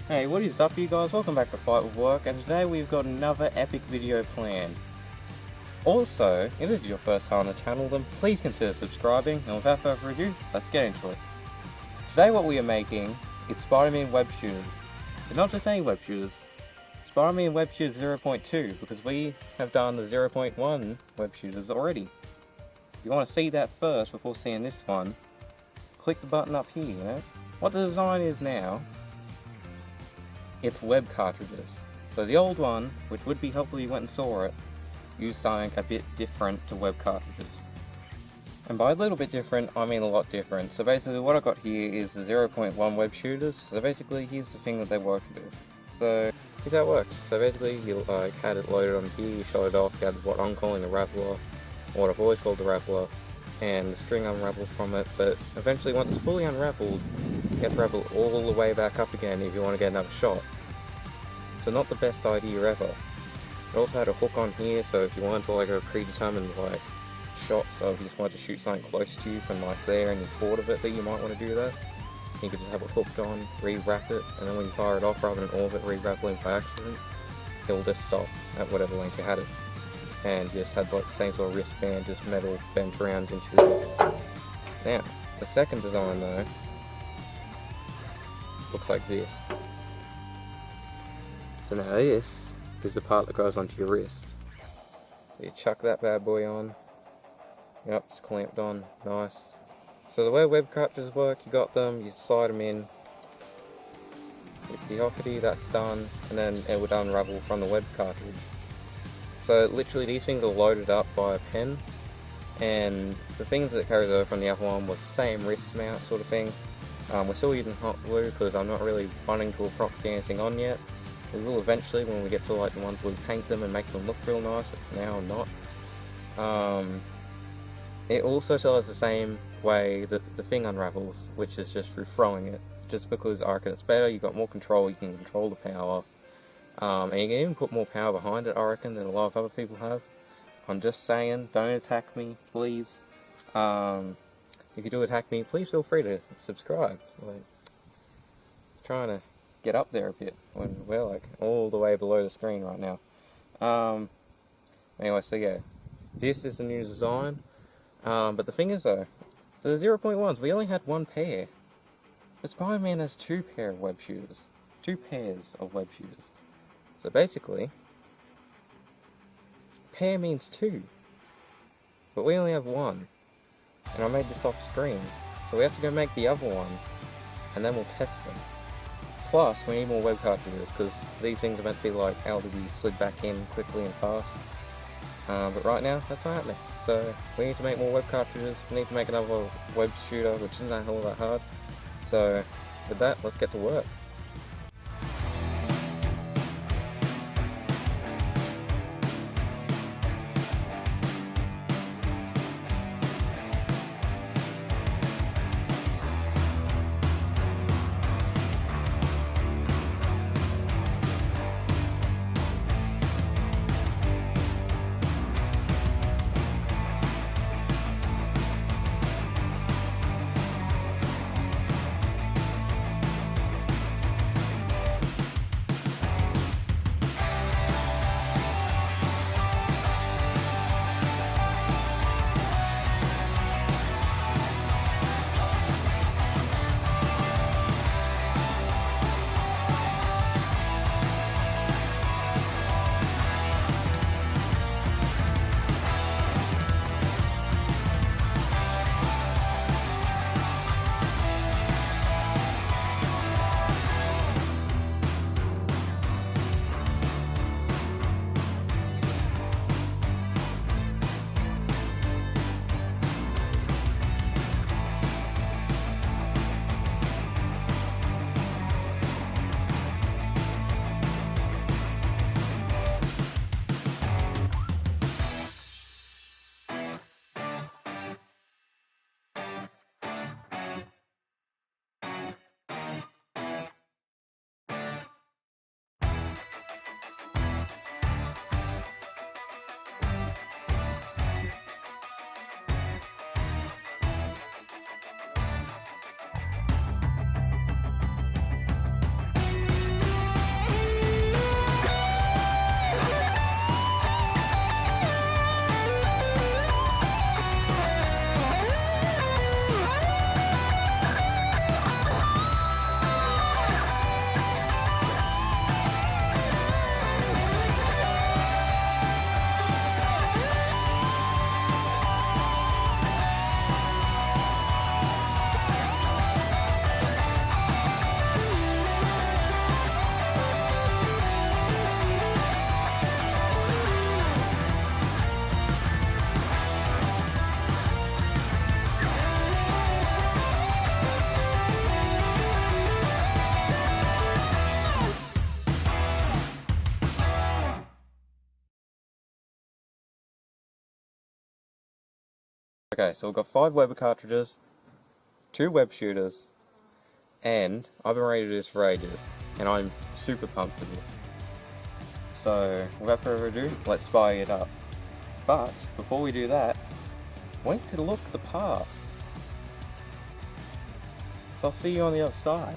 Hey, what is up you guys? Welcome back to Fight with Work, and today we've got another epic video planned. Also, if this is your first time on the channel, then please consider subscribing, and without further ado, let's get into it. Today what we are making is Spider-Man web shooters. But not just any web shooters. Spider-Man web shooters 0.2, because we have done the 0.1 web shooters already. If you want to see that first before seeing this one, click the button up here, you know? What the design is now, it's web cartridges. So the old one, which would be helpful if you went and saw it, used something a bit different to web cartridges. And by a little bit different, I mean a lot different. So basically what I got here is the 0.1 web shooters. So basically here's the thing that they work with. So here's how it works. So basically you had it loaded on here, you shot it off, you had what I'm calling the rattler, or what I've always called the rattler, and the string unraveled from it. But eventually once it's fully unraveled, you have to ravel it all the way back up again if you want to get another shot. So not the best idea ever. It also had a hook on here, so if you wanted to like a predetermined like shot, so if you just wanted to shoot something close to you from like there and you thought of it that you might want to do that, you could just have it hooked on, re-wrap it, and then when you fire it off, rather than all of it re-rappelling by accident, it'll just stop at whatever length you had it. And you just had like the same sort of wristband, just metal bent around into the wrist. Now, the second design though, looks like this. So now this is the part that goes onto your wrist. So you chuck that bad boy on. Yep, it's clamped on. Nice. So the way web cartridges work, you got them, you slide them in. The hockety, that's done, and then it would unravel from the web cartridge. So literally these things are loaded up by a pen, and the things that it carries over from the other one was the same wrist mount sort of thing. We're still using hot glue because I'm not really wanting to epoxy anything on yet. We will eventually when we get to like the ones where we paint them and make them look real nice, but for now I'm not. It also still has the same way that the thing unravels, which is just through throwing it. Just because I reckon it's better, you've got more control, you can control the power. And you can even put more power behind it, I reckon, than a lot of other people have. I'm just saying, don't attack me, please. If you do attack me, please feel free to subscribe. Like, trying to get up there a bit when we're like all the way below the screen right now. Anyway, so yeah, this is the new design. But the thing is though, the 0.1s, we only had one pair. But Spider-Man has two pair of web shooters. Two pairs of web shooters. So basically, pair means two. But we only have one. And I made this off screen. So we have to go make the other one, and then we'll test them. Plus, we need more web cartridges, because these things are meant to be like able to be slid back in quickly and fast. But right now, that's not happening. So we need to make more web cartridges, we need to make another web shooter, which isn't a hell of that hard. So with that, let's get to work. Okay, so we've got 5 web cartridges, 2 web shooters, and I've been ready to do this for ages, and I'm super pumped for this. So, without further ado, let's spy it up. But, before we do that, we need to look the part. So I'll see you on the other side.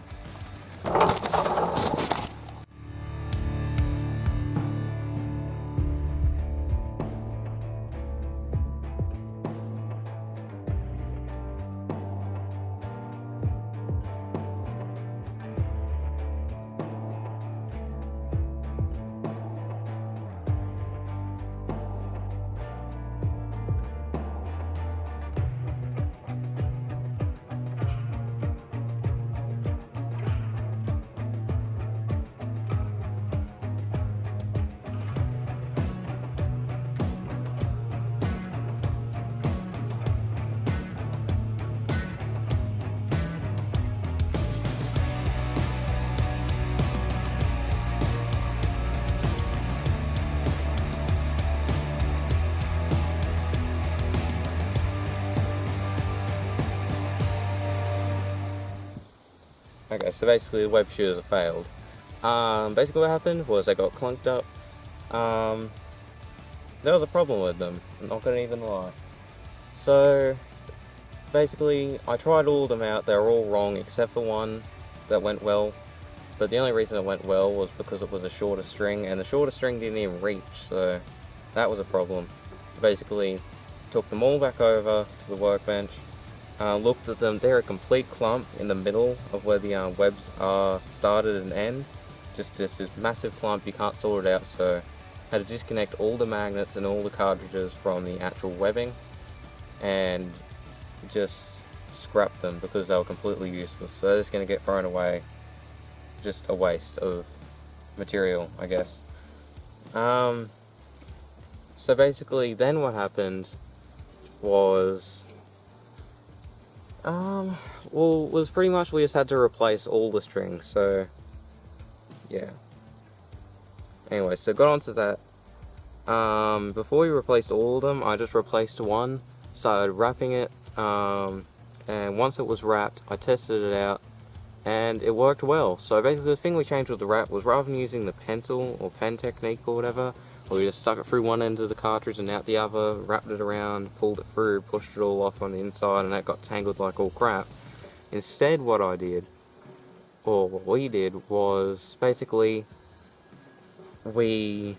Okay, so basically the web shooters have failed. Basically what happened was they got clunked up. There was a problem with them, I'm not gonna even lie. So, basically, I tried all of them out, they were all wrong except for one that went well. But the only reason it went well was because it was a shorter string, and the shorter string didn't even reach, so that was a problem. So basically, took them all back over to the workbench, looked at them, they're a complete clump in the middle of where the webs are started and end. Just this massive clump, you can't sort it out, so had to disconnect all the magnets and all the cartridges from the actual webbing, and just scrap them because they were completely useless. So they're just going to get thrown away. Just a waste of material, I guess. So basically then what happened was, was pretty much we just had to replace all the strings, so, yeah. Anyway, so got onto that. Before we replaced all of them, I just replaced one, started wrapping it, and once it was wrapped, I tested it out, and it worked well. So basically the thing we changed with the wrap was, rather than using the pencil or pen technique or whatever, where we just stuck it through one end of the cartridge and out the other, wrapped it around, pulled it through, pushed it all off on the inside, and that got tangled like all crap. Instead what I did, or what we did, was basically we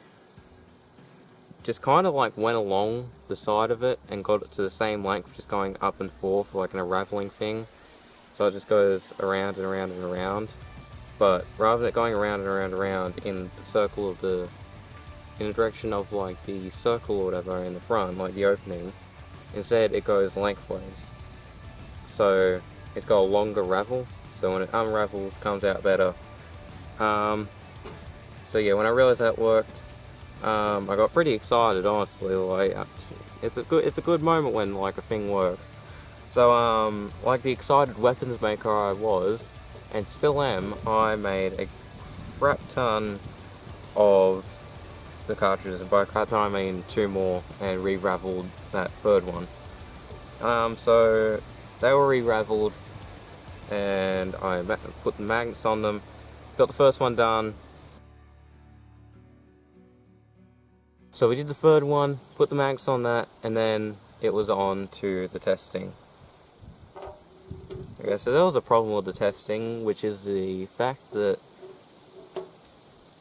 just kind of like went along the side of it and got it to the same length, just going up and forth like an unraveling thing. So it just goes around and around and around, but rather than it going around and around and around in the circle of the, in the direction of like the circle or whatever in the front, like the opening, instead it goes lengthways. So it's got a longer ravel, so when it unravels, it comes out better. So yeah, when I realized that worked, I got pretty excited, honestly. Like, it's a good moment when like a thing works. So like the excited weapons maker I was, and still am, I made a crap ton of the cartridges, and by crap ton I mean 2 more, and re-raveled that 3rd one. So they were re-raveled, and I put the magnets on them, got the first one done. So we did the 3rd one, put the magnets on that, and then it was on to the testing. Okay, so there was a problem with the testing, which is the fact that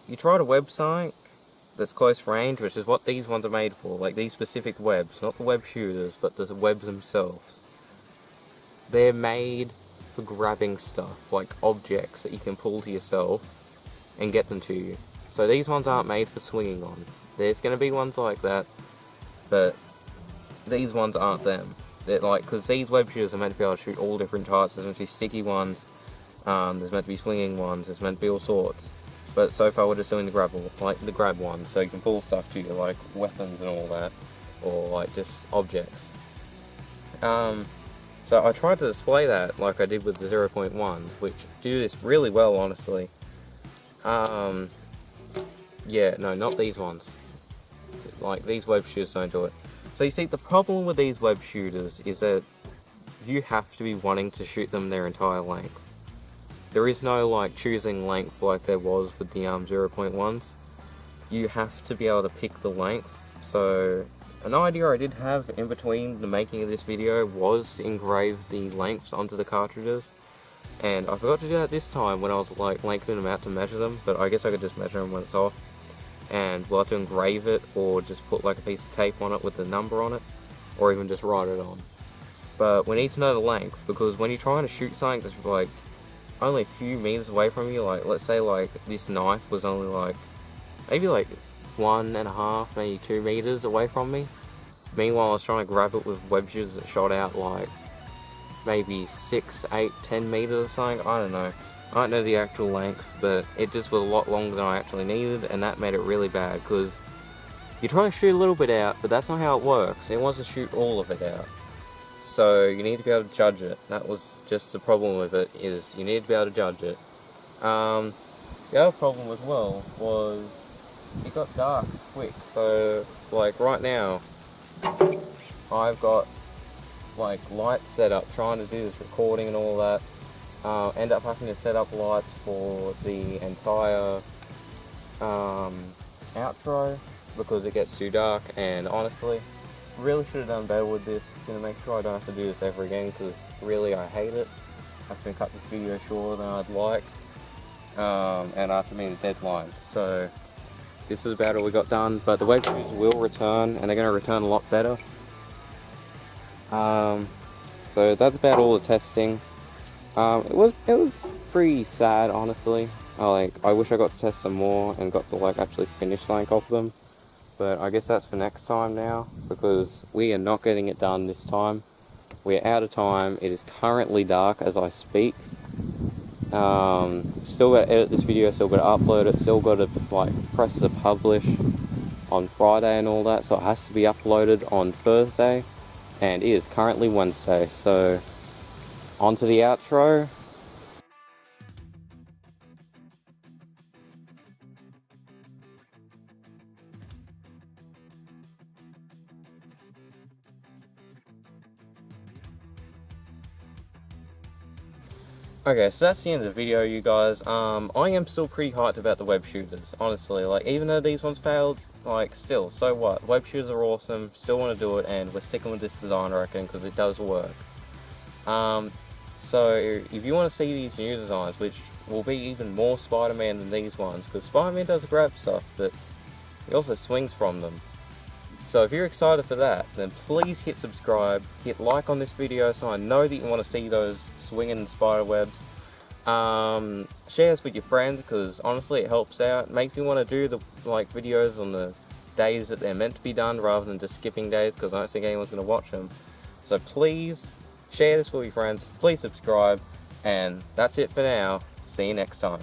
you tried a website that's close range, which is what these ones are made for, like these specific webs, not the web shooters, but the webs themselves. They're made for grabbing stuff, like objects that you can pull to yourself and get them to you. So these ones aren't made for swinging on. There's going to be ones like that, but these ones aren't them. They're like, because these web shooters are meant to be able to shoot all different types. There's meant to be sticky ones, there's meant to be swinging ones, there's meant to be all sorts. But so far we're just doing the grab ones, so you can pull stuff to you, like weapons and all that, or like just objects. So I tried to display that like I did with the 0.1s, which do this really well, honestly. Yeah, no, not these ones. Like, these web shooters don't do it. So you see, the problem with these web shooters is that you have to be wanting to shoot them their entire length. There is no like choosing length like there was with the 0.1s. You have to be able to pick the length. So an idea I did have in between the making of this video was to engrave the lengths onto the cartridges, and I forgot to do that this time when I was like lengthening them out to measure them, but I guess I could just measure them when it's off, and we'll have to engrave it or just put like a piece of tape on it with the number on it, or even just write it on. But we need to know the length, because when you're trying to shoot something that's like only a few meters away from you, like let's say like this knife was only like maybe like 1.5, maybe 2 meters away from me. Meanwhile, I was trying to grab it with web shooters that shot out like maybe 6, 8, 10 meters or something. I don't know. I don't know the actual length, but it just was a lot longer than I actually needed, and that made it really bad, because you're trying to shoot a little bit out, but that's not how it works. It wants to shoot all of it out. So you need to be able to judge it. That was just the problem with it, is you need to be able to judge it. The other problem as well was it got dark quick. So like right now, I've got like lights set up trying to do this recording and all that. End up having to set up lights for the entire outro because it gets too dark, and honestly really should have done better with this. Gonna make sure I don't have to do this ever again, because really I hate it. I have to cut this video shorter than I'd like, and I have to meet a deadline. So this is about all we got done, but the web shooters will return, and they're going to return a lot better. So that's about all the testing. It was pretty sad, honestly. I wish I got to test some more and got to like actually finish something off them. But I guess that's for next time now, because we are not getting it done this time. We're out of time. It is currently dark as I speak. Still got to edit this video, still got to upload it, still got to like press the publish on Friday and all that, so it has to be uploaded on Thursday, and it is currently Wednesday. So on to the outro. Okay, so that's the end of the video, you guys. I am still pretty hyped about the web shooters, honestly. Like, even though these ones failed, like, still, so what? Web shooters are awesome, still want to do it, and we're sticking with this design, I reckon, because it does work. So, if you want to see these new designs, which will be even more Spider-Man than these ones, because Spider-Man does grab stuff, but he also swings from them. So if you're excited for that, then please hit subscribe, hit like on this video so I know that you want to see those swinging spider webs. Share this with your friends, because honestly it helps out. It makes me want to do the like videos on the days that they're meant to be done rather than just skipping days, because I don't think anyone's going to watch them. So please share this with your friends, please subscribe, and that's it for now. See you next time.